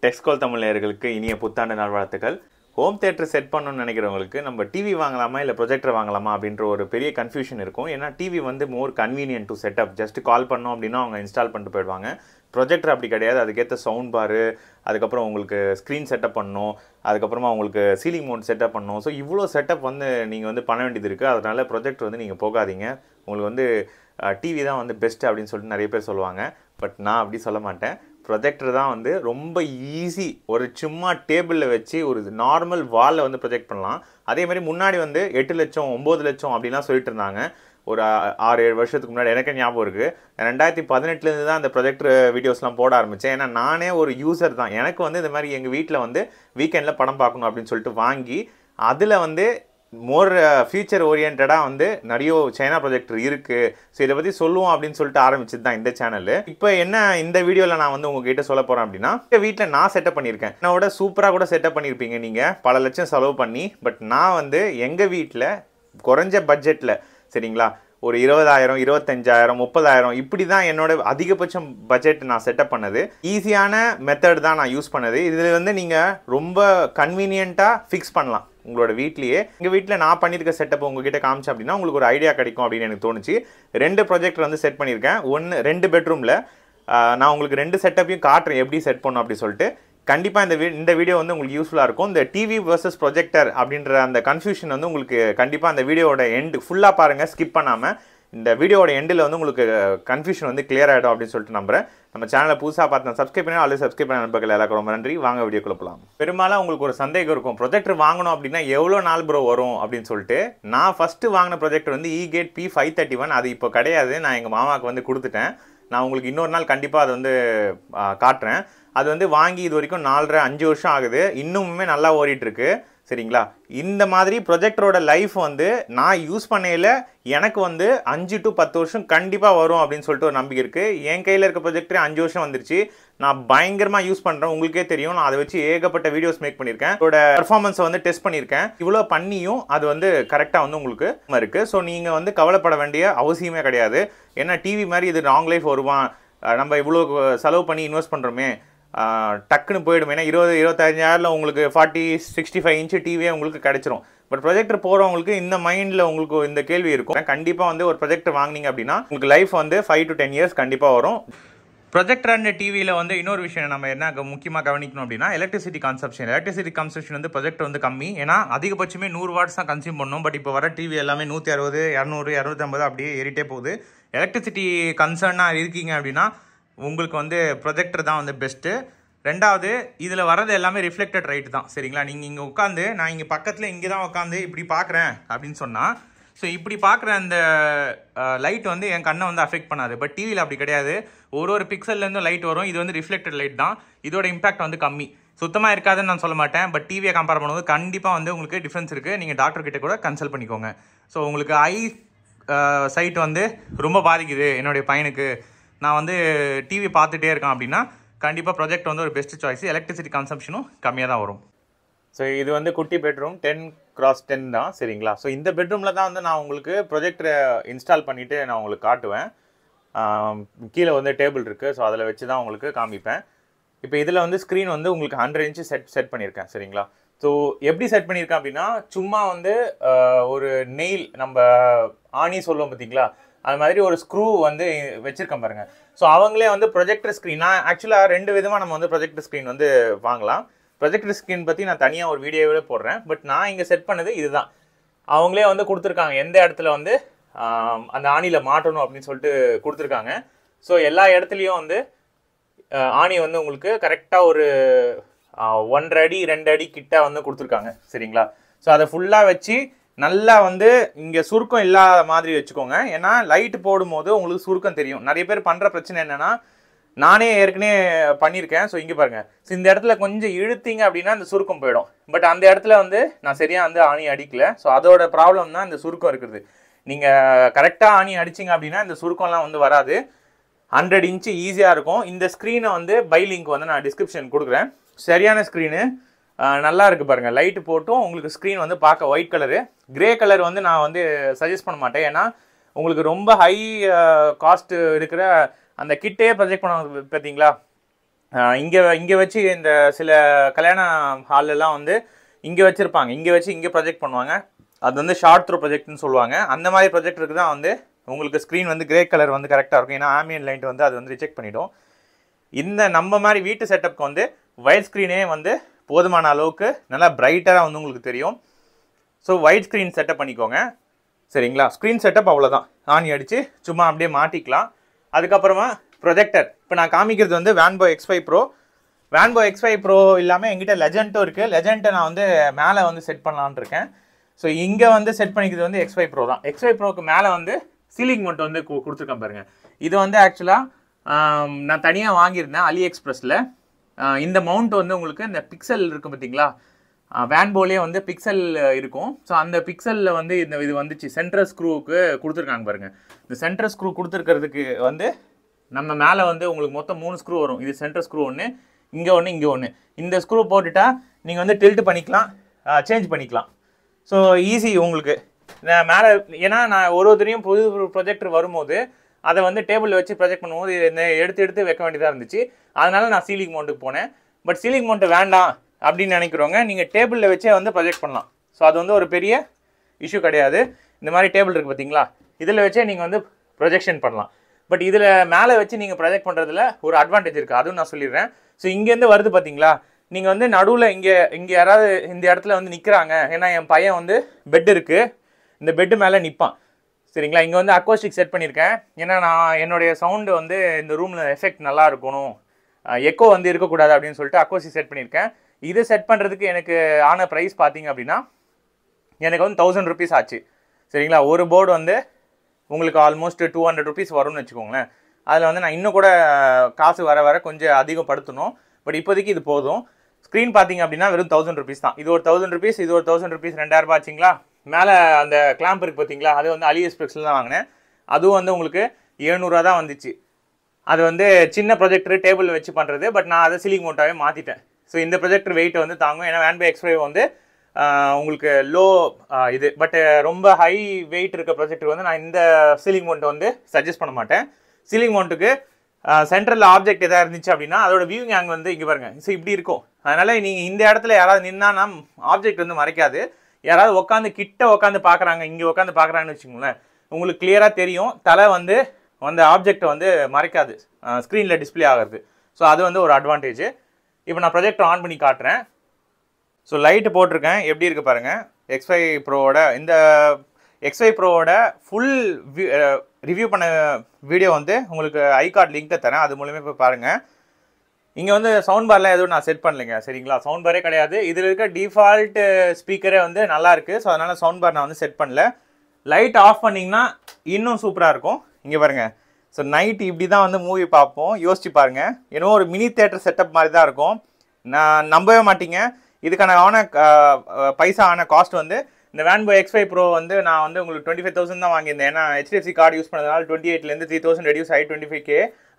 டெக்ஸ்கோல் தமிழ் நேயர்களுக்கு இனிய புத்தாண்டு நல்வாழ்த்துக்கள். ஹோம் தியேட்டர் செட் பண்ணணும்னு நினைக்கிறவங்களுக்கு நம்ம டிவி வாங்கலாமா இல்லை ப்ரொஜெக்டர் வாங்கலாமா அப்படின்ற ஒரு பெரிய கன்ஃபியூஷன் இருக்கும். ஏன்னா டிவி வந்து மோர் convenient to setup. Just call பண்ணோம் அப்படின்னா அவங்க இன்ஸ்டால் பண்ணிட்டு போயிடுவாங்க. ப்ரொஜெக்டர் அப்படி கிடையாது. அதுக்கேற்ற சவுண்ட் பாரு, அதுக்கப்புறம் உங்களுக்கு ஸ்க்ரீன் செட்டப் பண்ணணும், அதுக்கப்புறமா உங்களுக்கு சீலிங் மவுண்ட் செட்டப் பண்ணணும். ஸோ இவ்வளோ செட்டப் வந்து நீங்கள் வந்து பண்ண வேண்டியது இருக்குது. அதனால் ப்ரொஜெக்டர் வந்து நீங்கள் போகாதீங்க. உங்களுக்கு வந்து டிவி தான் வந்து பெஸ்ட்டு அப்படின்னு சொல்லிட்டு நிறைய பேர் சொல்லுவாங்க. பட் நான் அப்படி சொல்ல மாட்டேன். ப்ரொஜெக்டர் தான் வந்து ரொம்ப ஈஸி. ஒரு சும்மா டேபிளில் வச்சு ஒரு நார்மல் வாலில் வந்து ப்ரொஜெக்ட் பண்ணலாம். அதே மாதிரி முன்னாடி வந்து 8 லட்சம் 9 லட்சம் அப்படின்லாம் சொல்லிட்டு இருந்தாங்க. ஒரு 6-7 வருஷத்துக்கு முன்னாடி எனக்கு ஞாபகம் இருக்குது. 2018 தான் அந்த ப்ரொஜெக்டர் வீடியோஸ்லாம் போட ஆரம்பித்தேன். ஏன்னா நானே ஒரு யூசர் தான். எனக்கு வந்து இந்த மாதிரி எங்கள் வீட்டில் வந்து வீக்கெண்டில் படம் பார்க்கணும் அப்படின்னு சொல்லிட்டு வாங்கி அதில் வந்து மோர் ஃபியூச்சர் ஓரியன்டாக வந்து நிறைய சைனா ப்ரொஜெக்டர் இருக்குது. ஸோ இதை பற்றி சொல்லுவோம் அப்படின்னு சொல்லிட்டு ஆரம்பிச்சது தான் இந்த சேனல். இப்போ என்ன இந்த வீடியோவில் நான் வந்து உங்ககிட்ட சொல்ல போகிறேன் அப்படின்னா, வீட்டில் நான் செட்டப் பண்ணியிருக்கேன். என்னோட சூப்பராக கூட செட்டப் பண்ணியிருப்பீங்க நீங்கள், பல லட்சம் செலவு பண்ணி. பட் நான் வந்து எங்கள் வீட்டில் குறைஞ்ச பட்ஜெட்டில், சரிங்களா, ஒரு 20,000 25,000 30,000 இப்படி தான் என்னோட அதிகபட்சம் பட்ஜெட் நான் செட்டப் பண்ணது. ஈஸியான மெத்தட் தான் நான் யூஸ் பண்ணது. இதில் வந்து நீங்கள் ரொம்ப கன்வீனியண்ட்டாக ஃபிக்ஸ் பண்ணலாம் உங்களோட வீட்லேயே. எங்கள் வீட்டில் நான் பண்ணியிருக்க செட்டப் உங்ககிட்ட காமிச்சேன் அப்படின்னா உங்களுக்கு ஒரு ஐடியா கிடைக்கும் அப்படின்னு எனக்கு தோணுச்சு. 2 ப்ரொஜெக்டர் வந்து செட் பண்ணியிருக்கேன். 2 பெட்ரூமில். நான் உங்களுக்கு 2 செட்டப்பையும் காட்டுறேன் எப்படி செட் பண்ணணும் அப்படி சொல்லிட்டு. கண்டிப்பாக இந்த வீடியோ வந்து உங்களுக்கு யூஸ்ஃபுல்லாக இருக்கும். இந்த டிவி வர்சஸ் ப்ரொஜெக்டர் அப்படின்ற அந்த கன்ஃபியூஷன் வந்து உங்களுக்கு கண்டிப்பாக அந்த வீடியோட எண்டு ஃபுல்லாக பாருங்கள், ஸ்கிப் பண்ணாமல். இந்த வீடியோட எண்டில் வந்து உங்களுக்கு கன்ஃபியூஷன் வந்து கிளியர் ஆகிடும் அப்படின்னு சொல்லிட்டு நம்புறேன். நம்ம சேனலை புதுசாக பார்த்து சப்ஸ்கிரைப் பண்ணி ஆல்ரெடி சப்ஸ்கிரைப் பண்ண நண்பர்கள் எல்லாருக்கும் ரொம்ப நன்றி. வாங்க வீடியோக்குள்ள போகலாம். பெரும்பாலும் உங்களுக்கு ஒரு சந்தேகம் இருக்கும், ப்ரொஜெக்டர் வாங்கணும் அப்படின்னா எவ்வளோ நாள் ப்ரோ வரும் அப்படின்னு சொல்லிட்டு. நான் ஃபஸ்ட்டு வாங்கின ப்ரொஜெக்டர் வந்து ஈகேட் P531. அது இப்போ கிடையாது. நான் எங்கள் மாமாவுக்கு வந்து கொடுத்துட்டேன். நான் உங்களுக்கு இன்னொரு நாள் கண்டிப்பாக அது வந்து காட்டுறேன். அது வந்து வாங்கி இது வரைக்கும் 4.5 வருஷம் ஆகுது. இன்னுமே நல்லா ஓடிட்டுருக்கு, சரிங்களா. இந்த மாதிரி ப்ரொஜெக்டரோட லைஃப் வந்து நான் யூஸ் பண்ணையில் எனக்கு வந்து 5 to 10 வருஷம் கண்டிப்பாக வரும் அப்படின்னு சொல்லிட்டு ஒரு நம்பிக்கை இருக்குது. என் கையில் இருக்க ப்ரொஜெக்டரே 5 வருஷம் வந்துருச்சு. நான் பயங்கரமாக யூஸ் பண்ணுறேன், உங்களுக்கே தெரியும். நான் அதை வச்சு ஏகப்பட்ட வீடியோஸ் மேக் பண்ணியிருக்கேன். அதோட பர்ஃபார்மன்ஸை வந்து டெஸ்ட் பண்ணியிருக்கேன். இவ்வளோ பண்ணியும் அது வந்து கரெக்டாக வந்து உங்களுக்கு இருக்குது. ஸோ நீங்கள் வந்து கவலைப்பட வேண்டிய அவசியமே கிடையாது. ஏன்னா டிவி மாதிரி இது லாங் லைஃப் வருவான், நம்ம இவ்வளோ செலவு பண்ணி இன்வெஸ்ட் பண்ணுறோமே, டக்குன்னு போயிடும். ஏன்னா 20-25,000 உங்களுக்கு 40-65 இன்ச்சு டிவியே உங்களுக்கு கிடைச்சிரும். பட் ப்ரொஜெக்டர் போகிறவங்களுக்கு இந்த மைண்டில் உங்களுக்கு இந்த கேள்வி இருக்கும். கண்டிப்பாக வந்து ஒரு ப்ரொஜெக்டர் வாங்கினீங்க அப்படின்னா உங்களுக்கு லைஃப் வந்து 5 to 10 இயர்ஸ் கண்டிப்பாக வரும். ப்ரொஜெக்டர் அண்ட் டிவியில் வந்து இன்னொரு விஷயம் நம்ம என்ன முக்கியமாக கவனிக்கணும் அப்படின்னா, எலக்ட்ரிசிட்டி கன்சப்ஷன் வந்து ப்ரொஜெக்டர் வந்து கம்மி. ஏன்னா அதிகபட்சமே 100 வாட்ஸ் தான் கன்சியூம் பண்ணணும். பட் இப்போ வர டிவி எல்லாமே 160, 200, 250 அப்படியே ஏறிட்டே போகுது. எலக்ட்ரிசிட்டி கன்சர்னாக இருக்கீங்க அப்படின்னா உங்களுக்கு வந்து ப்ரொஜெக்டர் தான் வந்து பெஸ்ட்டு. ரெண்டாவது, இதில் வர்றது எல்லாமே ரிஃப்ளெக்டட் ரைட் தான், சரிங்களா. நீங்கள் இங்கே உட்காந்து, நான் இங்கே பக்கத்தில் இங்கே தான் உட்காந்து இப்படி பார்க்குறேன் அப்படின்னு சொன்னால், ஸோ இப்படி பார்க்குற அந்த லைட் வந்து என் கண்ணை வந்து அஃபெக்ட் பண்ணாது. பட் டிவியில் அப்படி கிடையாது. ஒரு பிக்சல்லேருந்து லைட் வரும். இது வந்து ரிஃப்ளெக்டட் லைட் தான். இதோட இம்பாக்ட் வந்து கம்மி. சுத்தமாக இருக்காதுன்னு நான் சொல்ல மாட்டேன். பட் டிவியை கம்பேர் பண்ணும்போது கண்டிப்பாக வந்து உங்களுக்கு டிஃப்ரென்ஸ் இருக்குது. நீங்கள் டாக்டர் கிட்ட கூட கன்சல்ட் பண்ணிக்கோங்க. ஸோ உங்களுக்கு ஐ சைட் வந்து ரொம்ப பாதிக்குது என்னுடைய பையனுக்கு, நான் வந்து டிவி பார்த்துட்டே இருக்கேன் அப்படின்னா கண்டிப்பாக ப்ரொஜெக்ட் வந்து ஒரு பெஸ்ட் சாய்ஸ். எலக்ட்ரிசிட்டி கன்சம்ஷனும் கம்மியாக தான் வரும். ஸோ இது வந்து குட்டி பெட்ரூம் 10x10 தான், சரிங்களா. ஸோ இந்த பெட்ரூமில் தான் வந்து நான் உங்களுக்கு ப்ரொஜெக்டரை இன்ஸ்டால் பண்ணிவிட்டு நான் உங்களுக்கு காட்டுவேன். கீழே வந்து டேபிள் இருக்குது. ஸோ அதில் வச்சு தான் உங்களுக்கு காமிப்பேன். இப்போ இதில் வந்து ஸ்க்ரீன் வந்து உங்களுக்கு 100 இன்ச்சு செட் பண்ணியிருக்கேன், சரிங்களா. ஸோ எப்படி செட் பண்ணியிருக்கேன் அப்படின்னா, சும்மா வந்து ஒரு நெயில் நம்ம ஆணி சொல்லுவோம் பார்த்தீங்களா, அது மாதிரி ஒரு ஸ்க்ரூ வந்து வச்சுருக்கேன் பாருங்கள். ஸோ அவங்களே வந்து ப்ரொஜெக்டர் ஸ்க்ரீன், நான் ஆக்சுவலாக 2 விதமாக நம்ம வந்து ப்ரொஜெக்டர் ஸ்க்ரீன் வந்து வாங்கலாம். ப்ரொஜெக்டர் ஸ்க்ரீன் பற்றி நான் தனியாக ஒரு வீடியோவே போடுறேன். பட் நான் இங்கே செட் பண்ணது இதுதான். அவங்களே வந்து கொடுத்துருக்காங்க எந்த இடத்துல வந்து அந்த ஆணியில் மாட்டணும் அப்படின்னு சொல்லிட்டு கொடுத்துருக்காங்க. ஸோ எல்லா இடத்துலையும் வந்து ஆணி வந்து உங்களுக்கு கரெக்டாக ஒரு 1.5 அடி 2 அடி கிட்ட வந்து கொடுத்துருக்காங்க, சரிங்களா. ஸோ அதை ஃபுல்லாக வச்சு நல்லா வந்து இங்கே சுருக்கம் இல்லாத மாதிரி வச்சுக்கோங்க. ஏன்னா லைட்டு போடும்போது உங்களுக்கு சுருக்கம் தெரியும். நிறைய பேர் பண்ணுற பிரச்சனை என்னென்னா, நானே ஏற்கனவே பண்ணியிருக்கேன். ஸோ இங்கே பாருங்கள், ஸோ இந்த இடத்துல கொஞ்சம் இழுத்தீங்க அப்படின்னா இந்த சுருக்கம் போயிடும். பட் அந்த இடத்துல வந்து நான் சரியாக வந்து ஆணி அடிக்கல. ஸோ அதோட ப்ராப்ளம் தான் இந்த சுருக்கம் இருக்குது. நீங்கள் கரெக்டாக ஆணி அடிச்சிங்க அப்படின்னா இந்த சுருக்கம்லாம் வந்து வராது. 100 இன்ச்சு ஈஸியாக இருக்கும். இந்த ஸ்க்ரீனை வந்து பை லிங்க் வந்து நான் டிஸ்கிரிப்ஷன் கொடுக்குறேன். சரியான ஸ்க்ரீனு, நல்லா இருக்குது பாருங்கள். லைட்டு போட்டும் உங்களுக்கு ஸ்க்ரீன் வந்து பார்க்க ஒயிட் கலரு. கிரே கலர் வந்து நான் வந்து சஜஸ்ட் பண்ண மாட்டேன். ஏன்னா உங்களுக்கு ரொம்ப ஹை காஸ்ட்டு இருக்கிற அந்த கிட்டே ப்ரொஜெக்ட் பண்ண பார்த்தீங்களா, இங்கே வச்சு இந்த சில கல்யாண ஹாலெல்லாம் வந்து இங்கே வச்சுருப்பாங்க, இங்கே வச்சு இங்கே ப்ரொஜெக்ட் பண்ணுவாங்க. அது வந்து ஷார்ட் த்ரோ ப்ரொஜெக்ட்னு சொல்லுவாங்க. அந்த மாதிரி ப்ரொஜெக்டருக்கு தான் வந்து உங்களுக்கு ஸ்க்ரீன் வந்து கிரே கலர் வந்து கரெக்டாக இருக்கும். ஏன்னா ஆம்பியன்ட் லைட் வந்து அது வந்து ரிஜெக்ட் பண்ணிடும். இந்த நம்ம மாதிரி வீட்டு செட்டப்புக்கு வந்து வைட் ஸ்க்ரீனே வந்து போதுமான அளவுக்கு நல்லா பிரைட்டராக வந்து உங்களுக்கு தெரியும். ஸோ வைட் ஸ்க்ரீன் செட்டப் பண்ணிக்கோங்க சரிங்களா. ஸ்க்ரீன் செட்டப் அவ்வளோதான், ஆணி அடித்து சும்மா அப்படியே மாட்டிக்கலாம். அதுக்கப்புறமா ப்ரொஜெக்டர் இப்போ நான் காமிக்கிறது வந்து வான்போ X5 Pro. வான்போ X5 Pro இல்லாமல் எங்கிட்ட லெஜெண்ட்டும் இருக்குது. லெஜெண்ட்டை நான் வந்து மேலே வந்து செட் பண்ணலான்னு இருக்கேன். ஸோ இங்கே வந்து செட் பண்ணிக்கிறது வந்து X5 Pro தான். X5 Proக்கு மேலே வந்து சீலிங் மவுண்ட் வந்து கொடுத்துருக்கேன் பாருங்கள். இது வந்து ஆக்சுவலாக நான் தனியாக வாங்கியிருந்தேன் AliExpressல. இந்த மவுண்ட் வந்து உங்களுக்கு இந்த பிக்சல் இருக்குது பார்த்தீங்களா, வான்போலே வந்து பிக்சல் இருக்கும். ஸோ அந்த பிக்சலில் வந்து இது வந்துச்சு. சென்ட்ரல் ஸ்க்ரூவுக்கு கொடுத்துருக்காங்க பாருங்கள். இந்த சென்ட்ரல் ஸ்க்ரூ கொடுத்துருக்கிறதுக்கு வந்து நம்ம மேலே வந்து உங்களுக்கு மொத்தம் 3 ஸ்க்ரூ வரும். இது சென்ட்ரல் ஸ்க்ரூ ஒன்று, இங்கே ஒன்று, இங்கே ஒன்று. இந்த ஸ்க்ரூ போட்டுட்டா நீங்கள் வந்து டில்ட் பண்ணிக்கலாம், சேஞ்ச் பண்ணிக்கலாம். ஸோ ஈஸி உங்களுக்கு. நான் மேலே ஏன்னா நான் ஒருத்தரையும் புது ப்ரொஜெக்டர் வரும்போது அதை வந்து டேபிளில் வச்சு ப்ரொஜெக்ட் பண்ணும்போது எடுத்து வைக்க வேண்டியதாக இருந்துச்சு. அதனால் நான் சீலிங் மவுண்ட்டுக்கு போனேன். பட் சீலிங் மவுண்ட்டு வேண்டாம் அப்படின்னு நினைக்கிறவங்க நீங்கள் டேபிளில் வச்சே வந்து ப்ரொஜெக்ட் பண்ணலாம். ஸோ அது வந்து ஒரு பெரிய இஷ்யூ கிடையாது. இந்த மாதிரி டேபிள் இருக்குது பார்த்தீங்களா, இதில் வச்சே நீங்கள் வந்து ப்ரொஜெக்ஷன் பண்ணலாம். பட் இதில் மேலே வச்சு நீங்கள் ப்ரொஜெக்ட் பண்ணுறதுல ஒரு அட்வான்டேஜ் இருக்குது, அதுவும் நான் சொல்லிடுறேன். ஸோ இங்கேருந்து வருது பார்த்தீங்களா, நீங்கள் வந்து நடுவில் இங்கே யாராவது இந்த இடத்துல வந்து நிற்கிறாங்க. ஏன்னா என் பையன் வந்து பெட் இருக்குது, இந்த பெட்டு மேலே நிற்பான் சரிங்களா. இங்கே வந்து அக்கோஸ்டிக் செட் பண்ணியிருக்கேன். ஏன்னா நான் என்னுடைய சவுண்டு வந்து இந்த ரூமில் எஃபெக்ட் நல்லா இருக்கணும், எக்கோ வந்து இருக்கக்கூடாது அப்படின்னு சொல்லிட்டு அக்கோஸ்டிக் செட் பண்ணியிருக்கேன். இது செட் பண்ணுறதுக்கு எனக்கு ஆன ப்ரைஸ் பார்த்தீங்க அப்படின்னா எனக்கு வந்து 1000 rupees ஆச்சு சரிங்களா. ஒரு போர்டு வந்து உங்களுக்கு ஆல்மோஸ்ட் 200 rupees வரும்னு வச்சுக்கோங்களேன். அதில் வந்து நான் இன்னும் கூட காசு வர கொஞ்சம் அதிகப்படுத்தணும். பட் இப்போதைக்கு இது போதும். ஸ்க்ரீன் பார்த்தீங்க அப்படின்னா வெறும் 1000 rupees தான். இது ஒரு 1000 rupees, இது ஒரு 1000 rupees, 2000 ரூபாய் ஆச்சுங்களா. மேலே அந்த கிளாம்ப் இருக்குது பார்த்தீங்களா, அது வந்து AliExpressல தான் வாங்கினேன். அதுவும் வந்து உங்களுக்கு 700 தான் வந்துச்சு. அது வந்து சின்ன ப்ரொஜெக்டர் டேபிள் வச்சு பண்ணுறது. பட் நான் அதை சீலிங் மவுண்ட்டாகவே மாற்றிட்டேன். ஸோ இந்த ப்ரொஜெக்டர் வெயிட் வந்து தாங்கும். ஏன்னா வான்போ X5 வந்து உங்களுக்கு லோ இது, பட் ரொம்ப ஹை வெயிட் இருக்க ப்ரொஜெக்டர் வந்து நான் இந்த சீலிங் மவுண்ட்டை வந்து சஜஸ்ட் பண்ண மாட்டேன். சீலிங் மவுண்ட்டுக்கு சென்ட்ரலில் ஆப்ஜெக்ட் எதாவது இருந்துச்சு அப்படின்னா அதோட வியூவிங் ஆங்கிள் வந்து இங்கே பாருங்கள். ஸோ இப்படி இருக்கும். அதனால் நீங்கள் இந்த இடத்துல யாராவது நின்னா ஆப்ஜெக்ட் வந்து மறைக்காது. யாராவது கிட்ட உட்காந்து பார்க்குறாங்க, இங்கே உட்காந்து பார்க்குறாங்கன்னு வச்சுக்கோங்களேன், உங்களுக்கு கிளியராக தெரியும். தலை வந்து அந்த ஆப்ஜெக்டை வந்து மறைக்காது, ஸ்க்ரீனில் டிஸ்பிளே ஆகிறது. ஸோ அது வந்து ஒரு அட்வான்டேஜ். இப்போ நான் ப்ரொஜெக்டர் ஆன் பண்ணி காட்டுறேன். ஸோ லைட்டு போட்டிருக்கேன், எப்படி இருக்குது பாருங்கள். X5 Proவோட இந்த X5 Proவோட ஃபுல் ரிவ்யூ பண்ண வீடியோ வந்து உங்களுக்கு ஐகார்ட் லிங்க்கை தரேன், அது மூலமே போய் பாருங்கள். இங்கே வந்து சவுண்ட் பார்லாம் எதுவும் நான் செட் பண்ணலைங்க சரிங்களா. சவுண்ட் பாரே கிடையாது. இதில் இருக்க டிஃபால்ட் ஸ்பீக்கரே வந்து நல்லாயிருக்கு. ஸோ அதனால் சவுண்ட் பார் நான் வந்து செட் பண்ணல. லைட் ஆஃப் பண்ணிங்கன்னா இன்னும் சூப்பராக இருக்கும். இங்கே பாருங்கள். ஸோ நைட்டு இப்படி தான் வந்து மூவி பார்ப்போம். யோசிச்சு பாருங்கள், ஏன்னோ ஒரு மினி தியேட்டர் செட்டப் மாதிரி தான் இருக்கும். நான் நம்பவே மாட்டீங்க. இதுக்கான பைசா ஆன காஸ்ட் வந்து இந்த வான்போ X5 Pro வந்து நான் வந்து உங்களுக்கு 25,000 தான் வாங்கியிருந்தேன். ஏன்னா HDFC கார்டு யூஸ் பண்ணதுனால 28,000 3,000 ரெடியூஸ் ஆகி 25K.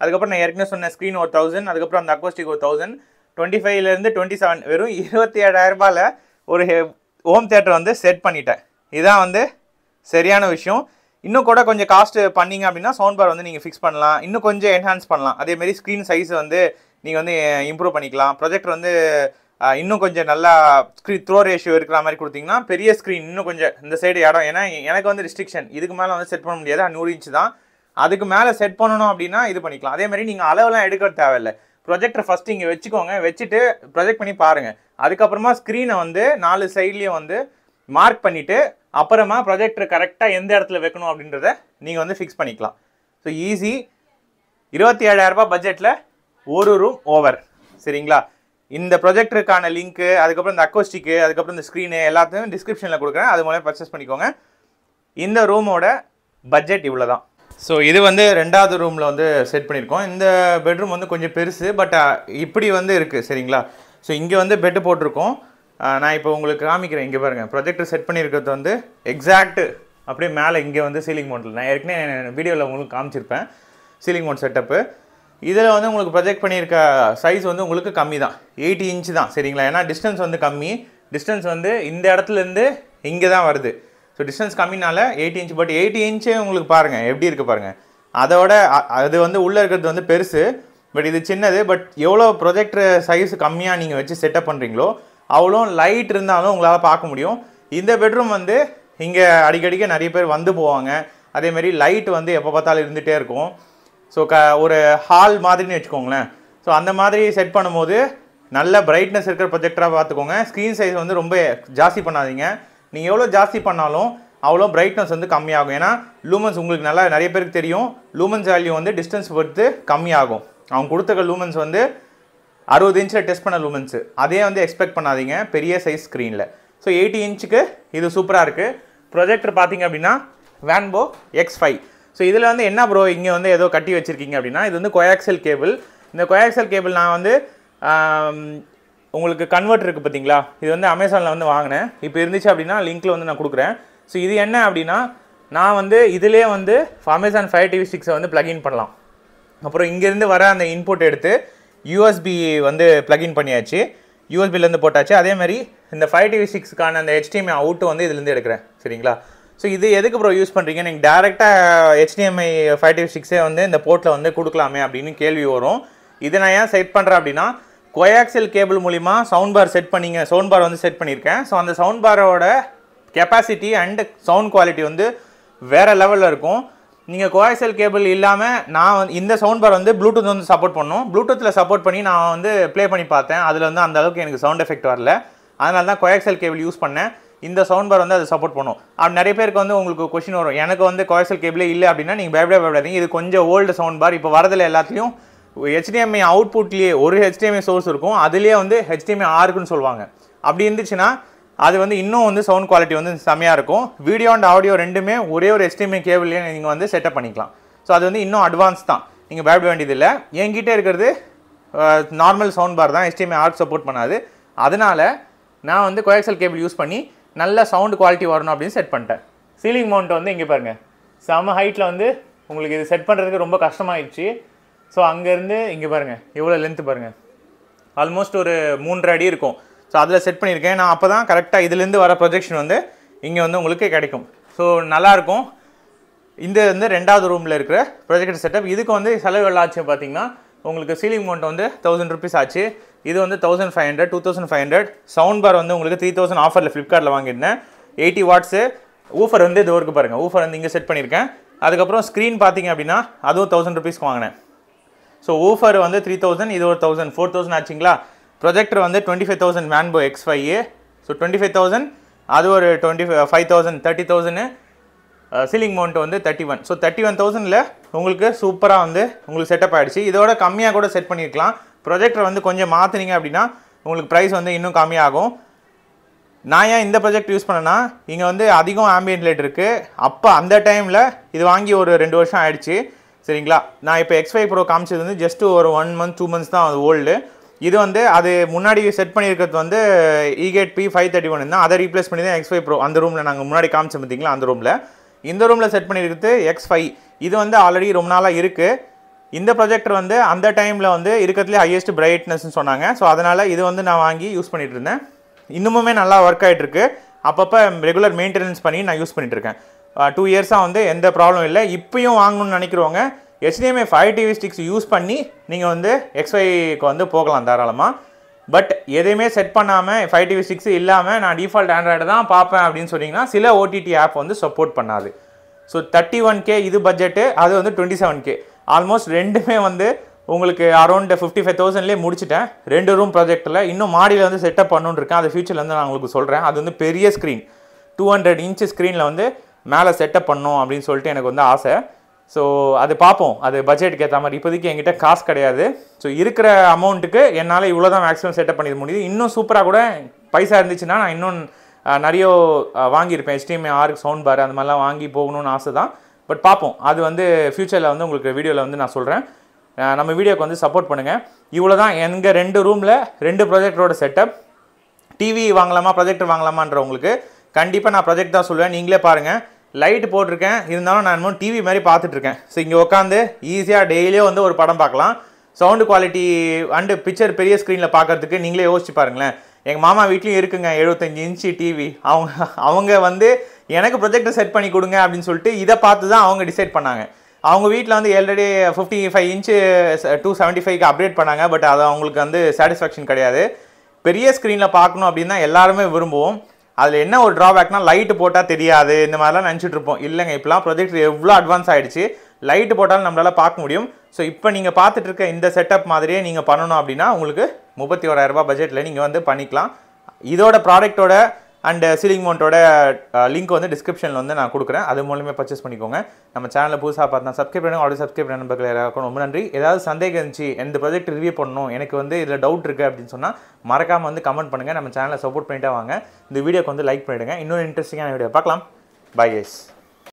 அதுக்கப்புறம் நான் ஏற்கனவே சொன்ன ஸ்க்ரீன் ஒரு 1000, அதுக்கப்புறம் அந்த அக்கோஸ்டிக் ஒரு 1000, 25,000 27, வெறும் 27,000 ரூபாயில் ஒரு ஹோம் தியேட்டர் வந்து செட் பண்ணிட்டேன். இதுதான் வந்து சரியான விஷயம். இன்னும் கூட கொஞ்சம் காஸ்ட் பண்ணிங்க அப்படின்னா சவுண்ட் பார் வந்து நீங்கள் ஃபிக்ஸ் பண்ணலாம், இன்னும் கொஞ்சம் என்ஹான்ஸ் பண்ணலாம். அதேமாரி ஸ்க்ரீன் சைஸ் வந்து நீங்கள் வந்து இம்ப்ரூவ் பண்ணிக்கலாம். ப்ரொஜெக்டர் வந்து இன்னும் கொஞ்சம் நல்லா ஸ்க்ரீன் த்ரோ ரேஷியோ இருக்கிற மாதிரி கொடுத்தீங்கன்னா பெரிய ஸ்க்ரீன் இன்னும் கொஞ்சம் இந்த சைடு இடம். ஏன்னா எனக்கு வந்து ரெஸ்ட்ரிக்ஷன், இதுக்கு மேலே வந்து செட் பண்ண முடியாது, 100 inch தான். அதுக்கு மேலே செட் பண்ணணும் அப்படின்னா இது பண்ணிக்கலாம். அதே மாதிரி நீங்கள் அளவெல்லாம் எடுக்க தேவையில்லை. ப்ரொஜெக்டர் ஃபஸ்ட்டு இங்கே வச்சுக்கோங்க, வச்சுட்டு ப்ரொஜெக்ட் பண்ணி பாருங்கள். அதுக்கப்புறமா ஸ்க்ரீனை வந்து 4 சைட்லேயும் வந்து மார்க் பண்ணிவிட்டு அப்புறமா ப்ரொஜெக்டர் கரெக்டாக எந்த இடத்துல வைக்கணும் அப்படின்றத நீங்கள் வந்து ஃபிக்ஸ் பண்ணிக்கலாம். So easy. 27,000 ரூபாய் பட்ஜெட்டில் ஒரு ரூம் ஓவர் சரிங்களா. இந்த ப்ரொஜெக்டருக்கான லிங்க்கு, அதுக்கப்புறம் இந்த அக்கோஸ்டிக்கு, அதுக்கப்புறம் இந்த ஸ்க்ரீனு எல்லாத்தையும் டிஸ்கிரிப்ஷனில் கொடுக்குறேன், அது மூலம் பர்ச்சேஸ் பண்ணிக்கோங்க. இந்த ரூமோட பட்ஜெட் இவ்வளோ தான். ஸோ இது வந்து 2வது ரூமில் வந்து செட் பண்ணியிருக்கோம். இந்த பெட்ரூம் வந்து கொஞ்சம் பெருசு, பட் இப்படி வந்து இருக்குது சரிங்களா. ஸோ இங்கே வந்து பெட்டு போட்டிருக்கோம். நான் இப்போ உங்களுக்கு காமிக்கிறேன். இங்கே பாருங்கள், ப்ரொஜெக்டர் செட் பண்ணியிருக்கிறது வந்து எக்ஸாக்ட் அப்படியே மேலே இங்கே வந்து சீலிங் மவுண்டில் நான் ஏற்கனவே வீடியோவில் உங்களுக்கு காமிச்சிருப்பேன் சீலிங் மவுண்ட் செட்டப்பு. இதில் வந்து உங்களுக்கு ப்ரொஜெக்ட் பண்ணியிருக்க சைஸ் வந்து உங்களுக்கு கம்மி தான், 80 inch தான் சரிங்களா. ஏன்னா டிஸ்டன்ஸ் வந்து கம்மி. டிஸ்டன்ஸ் வந்து இந்த இடத்துலேருந்து இங்கே தான் வருது. ஸோ டிஸ்டன்ஸ் கம்மினால 80 inch. பட் 80 inch உங்களுக்கு பாருங்கள் எப்படி இருக்குது பாருங்கள். அதோட அது வந்து உள்ளே இருக்கிறது வந்து பெருசு, பட் இது சின்னது. பட் எவ்வளோ ப்ரொஜெக்டர் சைஸ் கம்மியாக நீங்கள் வச்சு செட்டப் பண்ணுறீங்களோ அவ்வளோ லைட் இருந்தாலும் உங்களால் பார்க்க முடியும். இந்த பெட்ரூம் வந்து இங்கே அடிக்கடிக்க நிறைய பேர் வந்து போவாங்க. அதேமாரி லைட் வந்து எப்போ பார்த்தாலும் இருந்துகிட்டே இருக்கும். ஸோ ஒரு ஹால் மாதிரின்னு வச்சுக்கோங்களேன். ஸோ அந்த மாதிரி செட் பண்ணும்போது நல்ல பிரைட்னஸ் இருக்கிற ப்ரொஜெக்டராக பார்த்துக்கோங்க. ஸ்க்ரீன் சைஸ் வந்து ரொம்ப ஜாஸ்தி பண்ணாதீங்க. நீங்கள் எவ்வளோ ஜாஸ்தி பண்ணாலும் அவ்வளோ பிரைட்னஸ் வந்து கம்மியாகும். ஏன்னா லூமன்ஸ் உங்களுக்கு நல்லா நிறைய பேருக்கு தெரியும், லூமன்ஸ் வேல்யூ வந்து டிஸ்டன்ஸ் பொறுத்து கம்மியாகும். அவங்க கொடுத்துருக்க லூமன்ஸ் வந்து 60 இன்ச்சில் டெஸ்ட் பண்ண லூமன்ஸு, அதே வந்து எக்ஸ்பெக்ட் பண்ணாதீங்க பெரிய சைஸ் ஸ்க்ரீனில். ஸோ 80 இன்ச்சுக்கு இது சூப்பராக இருக்குது. ப்ரொஜெக்டர் பார்த்தீங்க அப்படின்னா வேன்போ X5. ஸோ இதில் வந்து என்ன ப்ரோ இங்கே வந்து ஏதோ கட்டி வச்சுருக்கீங்க அப்படின்னா, இது வந்து கோயாக்சல் கேபிள். இந்த கோயாக்சல் கேபிள் நான் வந்து உங்களுக்கு கன்வெர்ட் இருக்குது பார்த்தீங்களா, இது வந்து அமேசானில் வந்து வாங்கினேன். இப்போ இருந்துச்சு அப்படின்னா லிங்க்கில் வந்து நான் கொடுக்குறேன். ஸோ இது என்ன அப்படின்னா, நான் வந்து இதிலே வந்து அமேசான் Fire TV 6 வந்து ப்ளக்இன் பண்ணலாம். அப்புறம் இங்கேருந்து வர அந்த இன்புட் எடுத்து USB வந்து ப்ளக்இன் பண்ணியாச்சு, யூஎஸ்பிலேருந்து போட்டாச்சு. அதேமாதிரி இந்த Fire TV 6க்கான அந்த HDMI அவுட்டு வந்து இதுலேருந்து எடுக்கிறேன். சரிங்களா? ஸோ இது எதுக்கு ப்ரோ யூஸ் பண்ணுறீங்க, நீங்கள் டேரெக்டாக HDMI Fire TV 6 வந்து இந்த போர்ட்டில் வந்து கொடுக்கலாமே அப்படின்னு கேள்வி வரும். இதை நான் ஏன் செட் பண்ணுறேன் அப்படின்னா, கோயாக்சல் கேபிள் மூலிமா சவுண்ட் பார் செட் பண்ணிங்க, சவுண்ட் பார் வந்து செட் பண்ணியிருக்கேன். ஸோ அந்த சவுண்ட் பாரோட கெப்பாசிட்டி அண்ட் சவுண்ட் குவாலிட்டி வந்து வேறு லெவலில் இருக்கும். நீங்கள் கோயாக்சல் கேபிள் இல்லாமல் நான் வந்து இந்த சவுண்ட் பார் வந்து ப்ளூடூத் வந்து சப்போர்ட் பண்ணணும். ப்ளூடூத்தில் சப்போர்ட் பண்ணி நான் வந்து ப்ளே பண்ணி பார்த்தேன். அதில் வந்து அந்த அளவுக்கு எனக்கு சவுண்ட் எஃபெக்ட் வரல. அதனால தான் கோயாக்சல் கேபிள் யூஸ் பண்ணேன். இந்த சவுண்ட் பார் வந்து அதை சப்போர்ட் பண்ணும். அப்படி நிறைய பேருக்கு வந்து உங்களுக்கு கொஸ்டின் வரும், எனக்கு வந்து கோயாக்சல் கேபிளே இல்லை அப்படின்னா நீங்கள் பயப்படாதீங்க. இது கொஞ்சம் ஓல்டு சவுண்ட் பார். இப்போ வரதில் எல்லாத்துலேயும் HDMI அவுட்புட்லேயே ஒரு HDMI சோர்ஸ் இருக்கும், அதுலேயே வந்து HDMI ஆர்க்குன்னு சொல்லுவாங்க. அப்படி இருந்துச்சுன்னா அது வந்து இன்னும் வந்து சவுண்ட் குவாலிட்டி வந்து செம்மையாக இருக்கும். வீடியோ அண்ட் ஆடியோ ரெண்டுமே ஒரே ஒரு HDMI கேபிள்லேயே நீங்கள் வந்து செட்டப் பண்ணிக்கலாம். ஸோ அது வந்து இன்னும் அட்வான்ஸ் தான், நீங்கள் பயப்பட வேண்டியதில்லை. என்கிட்ட இருக்கிறது நார்மல் சவுண்ட் பார் தான், HDMI ஆர்க் சப்போர்ட் பண்ணாது. அதனால் நான் வந்து கோயாக்சல் கேபிள் யூஸ் பண்ணி நல்ல சவுண்ட் குவாலிட்டி வரணும் அப்படின்னு செட் பண்ணிட்டேன். சீலிங் மவுண்ட் வந்து இங்கே பாருங்கள், செம ஹைட்டில் வந்து உங்களுக்கு இது செட் பண்ணுறதுக்கு ரொம்ப கஷ்டமாயிடுச்சு. ஸோ அங்கேருந்து இங்கே பாருங்கள் எவ்வளோ லென்த்து பாருங்கள், ஆல்மோஸ்ட் ஒரு 3.5 அடி இருக்கும். ஸோ அதில் செட் பண்ணியிருக்கேன் நான். அப்போ தான் கரெக்டாக இதுலேருந்து வர ப்ரொஜெக்ஷன் வந்து இங்கே வந்து உங்களுக்கு கிடைக்கும். ஸோ நல்லாயிருக்கும். இந்த வந்து 2வது ரூமில் இருக்கிற ப்ரொஜெக்டர் செட்டப். இதுக்கு வந்து செலவு எவ்வளோ ஆச்சு பார்த்தீங்கன்னா, உங்களுக்கு சீலிங் மவுண்ட் வந்து 1000 rupees ஆச்சு. இது வந்து 1500, 2500. சவுண்ட் பார் வந்து உங்களுக்கு 3000 ஆஃபரில் ஃப்ளிப்கார்ட்டில் வாங்கியிருந்தேன். 80 watts. ஊஃபர் வந்து இது ஒர்க்கு பாருங்கள், ஊஃபர் வந்து இங்கே செட் பண்ணியிருக்கேன். அதுக்கப்புறம் ஸ்க்ரீன் பார்த்தீங்க அப்படின்னா அதுவும் 1000 rupeesக்கு வாங்கினேன். ஸோ ஊஃபர் வந்து 3000, இது ஒரு 1000, 4000 ஆச்சுங்களா. ப்ரொஜெக்டர் வந்து 25,000 வேன்போ X5. ஸோ 25,000, அது ஒரு 25,000, 30,000. சீலிங் மவுண்ட் வந்து 31. ஸோ 31,000ல் உங்களுக்கு சூப்பராக வந்து உங்களுக்கு செட்டப் ஆகிடுச்சு. இதோட கம்மியாக கூட செட் பண்ணியிருக்கலாம். ப்ரொஜெக்டர் வந்து கொஞ்சம் மாற்றினீங்க அப்படின்னா உங்களுக்கு ப்ரைஸ் வந்து இன்னும் கம்மியாகும். நான் ஏன் இந்த ப்ரொஜெக்ட் யூஸ் பண்ணேன்னா, இங்கே வந்து அதிகம் ஆம்பியன்ட் லைட் இருக்குது. அப்போ அந்த டைமில் இது வாங்கி ஒரு 2 வருஷம் ஆயிடுச்சு. சரிங்களா? நான் இப்போ X5 Pro காமிச்சது வந்து ஜஸ்ட் ஒரு 1 month 2 months தான் அது ஓல்டு. இது வந்து அது முன்னாடி செட் பண்ணியிருக்கிறது வந்து E-Gate P531 தான். அதை ரீப்ளேஸ் பண்ணி தான் X5 Pro அந்த ரூமில் நாங்கள் முன்னாடி காமிச்சோம் பார்த்தீங்களா, அந்த ரூமில். இந்த ரூமில் செட் பண்ணியிருக்கிறது X5. இது வந்து ஆல்ரெடி ரொம்ப நாளாக இருக்குது. இந்த ப்ரொஜெக்டர் வந்து அந்த டைமில் வந்து இருக்கிறதுலே ஹையஸ்ட் பிரைட்னஸ்ன்னு சொன்னாங்க. ஸோ அதனால் இது வந்து நான் வாங்கி யூஸ் பண்ணிகிட்டு இருந்தேன். இன்னுமுமே நல்லா ஒர்க் ஆகிட்டுருக்கு. அப்பப்போ ரெகுலர் மெயின்டெனன்ஸ் பண்ணி நான் யூஸ் பண்ணிகிட்ருக்கேன். 2 இயர்ஸாக வந்து எந்த ப்ராப்ளம் இல்லை. இப்பயும் வாங்கணும்னு நினைக்கிறவங்க HDMI Fire TV 6 யூஸ் பண்ணி நீங்கள் வந்து X5க்கு வந்து போகலாம் தாராளமாக. பட் எதையுமே செட் பண்ணாமல் Fire TV 6 இல்லாமல் நான் டிஃபால்ட் ஆண்ட்ராய்டு தான் பார்ப்பேன் அப்படின்னு சொன்னீங்கன்னா சில OTT ஆப் வந்து சப்போர்ட் பண்ணாது. ஸோ 31K இது பட்ஜெட்டு, அது வந்து 27K. ஆல்மோஸ்ட் ரெண்டுமே வந்து உங்களுக்கு அரௌண்ட் 55,000லேயே முடிச்சிட்டேன். 2 ரூம் ப்ராஜெக்டில். இன்னும் மாடியில் வந்து செட்டப் பண்ணணுன்னு இருக்கேன். அது ஃபியூச்சரில் வந்து நான் உங்களுக்கு சொல்கிறேன். அது வந்து பெரிய ஸ்க்ரீன் 200 inch ஸ்க்ரீனில் வந்து மேலே செட்டப் பண்ணணும் அப்படின்னு சொல்லிட்டு எனக்கு வந்து ஆசை. ஸோ அது பார்ப்போம், அது பட்ஜெட்டுக்கு ஏற்ற மாதிரி. இப்போதைக்கு என்கிட்ட காசு கிடையாது. ஸோ இருக்கிற அமௌண்ட்டுக்கு என்னால் இவ்வளோ தான் மேக்ஸிமம் செட்டப் பண்ணிட முடியுது. இன்னும் சூப்பராக கூட பைசா இருந்துச்சுன்னா நான் இன்னும் நிறைய வாங்கியிருப்பேன். HDMI ஆர்க் சவுண்ட் பார் அந்த மாதிரிலாம் வாங்கி போகணும்னு ஆசை தான். பட் பார்ப்போம், அது வந்து ஃப்யூச்சரில் வந்து உங்களுக்கு வீடியோவில் வந்து நான் சொல்கிறேன். நம்ம வீடியோக்கு வந்து சப்போர்ட் பண்ணுங்கள். இவ்வளோ தான் எங்கள் 2 ரூமில் 2 ப்ரொஜெக்டரோட செட்டப். டிவி வாங்கலாமா ப்ரொஜெக்டர் வாங்கலாமான்றவங்களுக்கு கண்டிப்பாக நான் ப்ரொஜெக்ட் தான் சொல்லுவேன். நீங்களே பாருங்கள், லைட் போட்டிருக்கேன், இருந்தாலும் நான் இன்னும் டிவி மாதிரி பார்த்துட்ருக்கேன். ஸோ இங்கே உட்காந்து ஈஸியாக டெய்லியும் வந்து ஒரு படம் பார்க்கலாம். சவுண்டு குவாலிட்டி அண்டு பிக்சர் பெரிய ஸ்க்ரீனில் பார்க்குறதுக்கு நீங்களே யோசிச்சு பாருங்களேன். எங்கள் மாமா வீட்லேயும் இருக்குங்க 75 inch டிவி. அவங்க வந்து எனக்கு ப்ரொஜெக்டர் செட் பண்ணி கொடுங்க அப்படின்னு சொல்லிட்டு இதை பார்த்து தான் அவங்க டிசைட் பண்ணாங்க. அவங்க வீட்டில் வந்து ஆல்ரெடி 55 இன்ச்சு 275க்கு அப்டேட் பண்ணாங்க. பட் அது அவங்களுக்கு வந்து சாட்டிஸ்ஃபேக்ஷன் கிடையாது. பெரிய ஸ்க்ரீனில் பார்க்கணும் அப்படின்னா எல்லாருமே விரும்புவோம். அதில் என்ன ஒரு ட்ராபேக்னா லைட்டு போட்டால் தெரியாது, இந்த மாதிரிலாம் நினச்சிட்டு இருப்போம். இல்லைங்க, இப்போலாம் ப்ரொஜெக்டர் எவ்வளோ அட்வான்ஸ் ஆகிடுச்சு, லைட்டு போட்டாலும் நம்மளால் பார்க்க முடியும். ஸோ இப்போ நீங்கள் பார்த்துட்டு இருக்க இந்த செட்டப் மாதிரியே நீங்கள் பண்ணணும் அப்படின்னா உங்களுக்கு 31,000 ரூபாய் பட்ஜெட்டில் நீங்கள் வந்து பண்ணிக்கலாம். இதோட ப்ராடக்ட்டோட அண்ட் சீலிங் மவுண்டோட லிங்க் வந்து டிஸ்கிரிப்ஷனில் வந்து நான் கொடுக்குறேன். அது மூலமே பர்ச்சேஸ் பண்ணிக்கோங்க. நம்ம சேனலில் புதுசாக பார்த்தா சப்ஸ்கிரைப் பண்ணுங்க. ஆல்ரெடி சப்ஸ்கிரைப் பண்ண நம்பர்கள் யாராக்கும் ரொம்ப நன்றி. ஏதாவது சந்தேகம் இருந்துச்சு, எந்த ப்ராஜெக்ட் ரிவ்யூ பண்ணணும், எனக்கு வந்து இதில் டவுட் இருக்குது அப்படின்னு சொன்னால் மறக்காமல் வந்து கமெண்ட் பண்ணுங்கள். நம்ம சேனலை சப்போர்ட் பண்ணிட்டே வாங்க. இந்த வீடியோக்கு வந்து லைக் பண்ணிவிடுங்க. இன்னொரு இன்ட்ரெஸ்டிங்கான வீடியோ பார்க்கலாம். Bye guys.